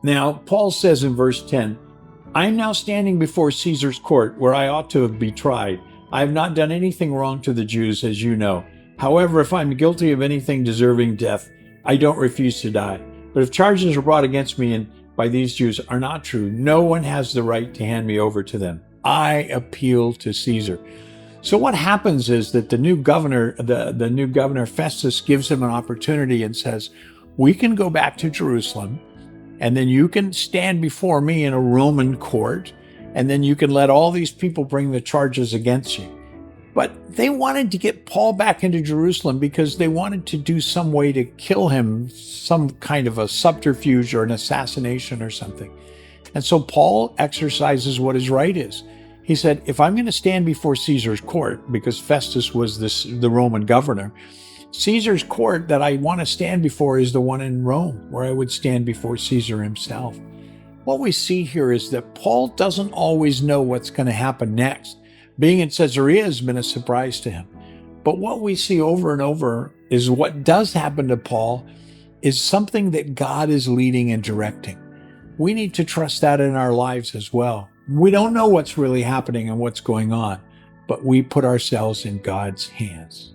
Now, Paul says in verse 10, I am now standing before Caesar's court, where I ought to be tried. I have not done anything wrong to the Jews, as you know. However, if I'm guilty of anything deserving death, I don't refuse to die. But if charges are brought against me and by these Jews are not true, no one has the right to hand me over to them. I appeal to Caesar. So what happens is that the new governor Festus gives him an opportunity and says, we can go back to Jerusalem, and then you can stand before me in a Roman court, and then you can let all these people bring the charges against you. But they wanted to get Paul back into Jerusalem because they wanted to do some way to kill him, some kind of a subterfuge or an assassination or something. And so Paul exercises what his right is. He said, if I'm going to stand before Caesar's court, because Festus was the Roman governor, Caesar's court that I want to stand before is the one in Rome, where I would stand before Caesar himself. What we see here is that Paul doesn't always know what's going to happen next. Being in Caesarea has been a surprise to him. But what we see over and over is what does happen to Paul is something that God is leading and directing. We need to trust that in our lives as well. We don't know what's really happening and what's going on, but we put ourselves in God's hands.